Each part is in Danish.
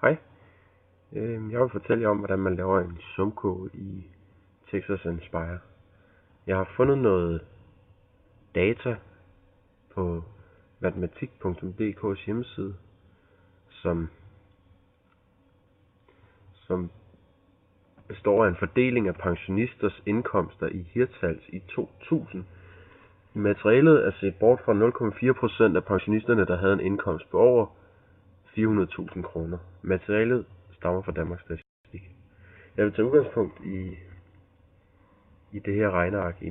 Hej. Jeg vil fortælle jer om, hvordan man laver en sumkurve i Texas Inspire. Jeg har fundet noget data på matematik.dk's hjemmeside, som består af en fordeling af pensionisters indkomster i Hirtshals i 2000. I materialet er set bort fra 0,4% af pensionisterne, der havde en indkomst på over 400.000 kroner. Materialet stammer fra Danmarks Statistik. Jeg vil tage udgangspunkt i det her regneark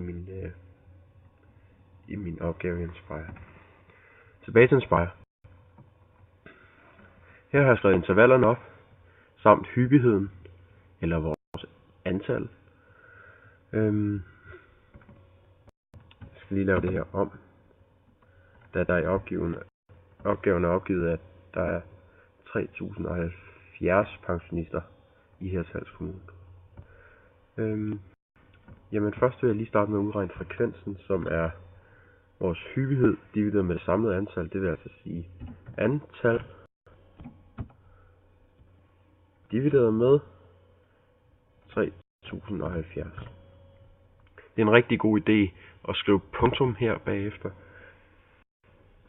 i min opgave i Inspire. Tilbage til Inspire. Her har jeg skrevet intervallerne op, samt hyppigheden, eller vores antal. Jeg skal lige lave det her om, da der i opgaven er opgivet, at der er 3070 pensionister i Hirtshals Kommune. Jamen først vil jeg lige starte med at udregne frekvensen, som er vores hyppighed divideret med det samlede antal. Det vil altså sige antal divideret med 3070. Det er en rigtig god idé at skrive punktum her bagefter,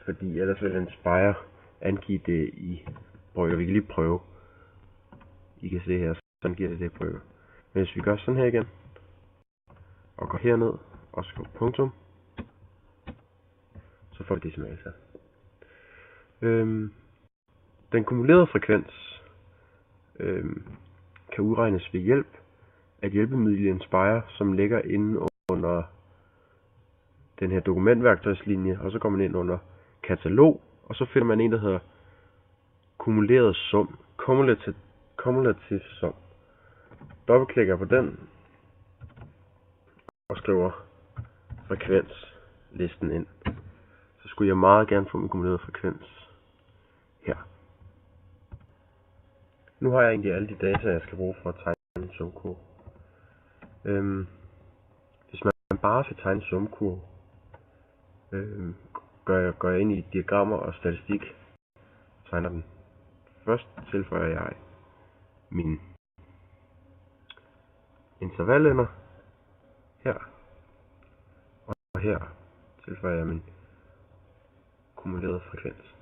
fordi ellers vil Inspire angive det i brøker. Vi kan lige prøve. I kan se her, sådan giver det brøker. Men hvis vi gør sådan her igen, og går herned og skriver punktum, så får vi decimaltal. Den kumulerede frekvens kan udregnes ved hjælp af et hjælpemiddel i Inspire, som ligger inde under den her dokumentværktøjslinje, og så går man ind under katalog, og så finder man en, der hedder kumuleret sum, cumulative sum. Dobbeltklikker på den og skriver frekvenslisten ind. Så skulle jeg meget gerne få min kumulerede frekvens her. Nu har jeg egentlig alle de data, jeg skal bruge for at tegne en sumkurve. Hvis man bare skal tegne en sumkurve, går jeg ind i diagrammer og statistik, tegner den. Først tilføjer jeg mine intervalender her, og her tilføjer jeg min kumulerede frekvens.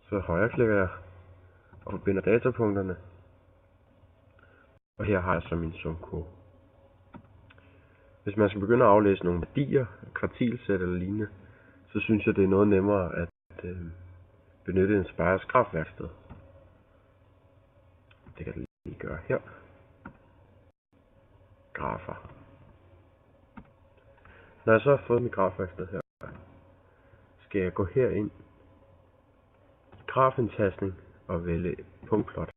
Så højreklikker jeg og forbinder datapunkterne, og her har jeg så min sumkurve. Hvis man skal begynde at aflæse nogle værdier, kvartilsæt eller lignende, så synes jeg det er noget nemmere at benytte Inspires grafværksted. Det kan jeg lige gøre her. Grafer. Når jeg så har fået mit grafværksted her, skal jeg gå herind i grafindtastning og vælge punktplot.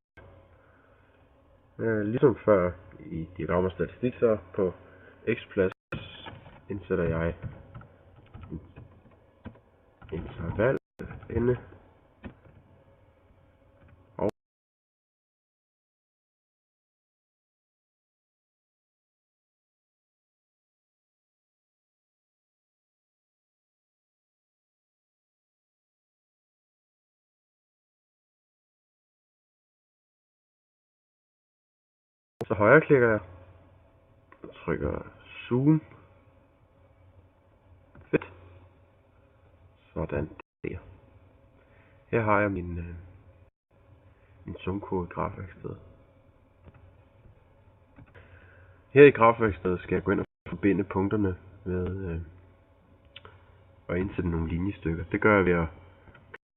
Ligesom før i diagram og statistik, så på x-plads indsætter jeg interval inde og så højreklikker jeg og trykker zoom. Fedt. Sådan der. Her har jeg min sumkurve i grafværkstedet. Her i grafværkstedet skal jeg gå ind og forbinde punkterne med og indsætte nogle linjestykker. Det gør jeg ved at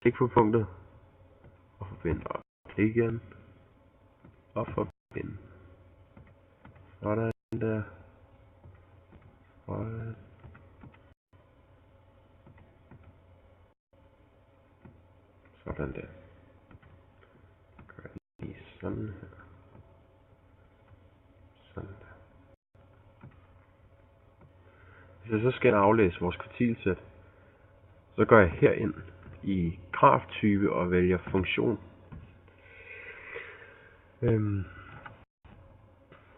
klikke på punktet og forbinde og klikke igen og forbinde. Sådan der. Sådan der. Gør lige sådan her. Sådan der. Hvis jeg så skal aflæse vores kvartilsæt, så går jeg herind i graftype og vælger funktion.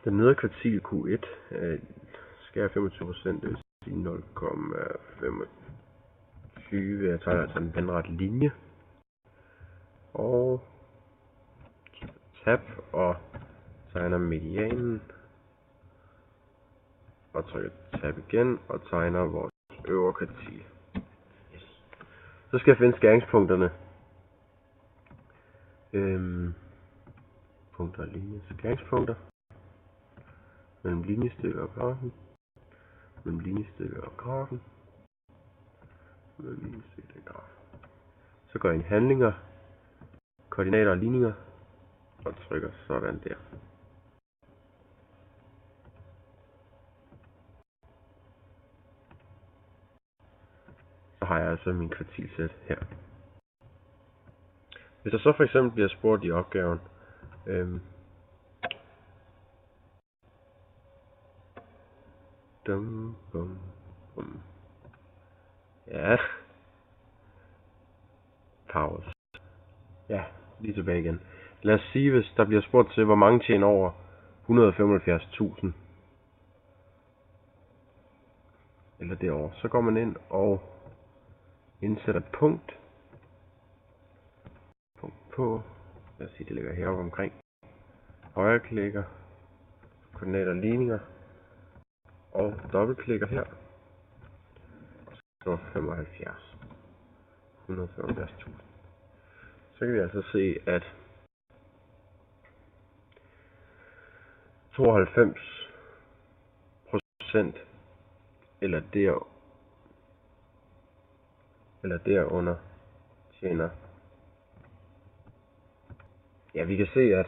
Den nedre kvartil Q1 skærer 25%, det vil sige 0,25. Jeg tager altså en vandret linje. Og tab og tegner medianen. Og trykker tab igen og tegner vores øvre kvartil. Yes. Så skal jeg finde skæringspunkterne. Punkter og linjer. Skæringspunkter. Mellem linjestykker og grafen. Mellem linjestykker og grafen. Mellem linjestykker og grafen. Så går jeg ind i handlinger. Koordinater og ligninger. Og trykker sådan der. Så har jeg altså min kvartilsæt her. Hvis der så for eksempel bliver spurgt i opgaven, ja, pause. Ja, lige tilbage igen. Lad os sige, hvis der bliver spurgt til, hvor mange tjener over 175.000. Eller derovre. Så går man ind og indsætter punkt. Punkt på. Lad os sige, det ligger heroppe omkring. Højreklikker. Koordinater og ligninger. Og dobbeltklikker her. Så 75. 175.000. Så kan vi altså se, at 92% eller derunder tjener. Ja, vi kan se, at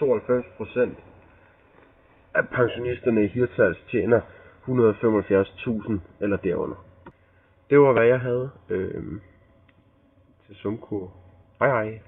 92% af pensionisterne i Hirtshals tjener 175.000 eller derunder. Det var, hvad jeg havde til SumCore. Hej hej.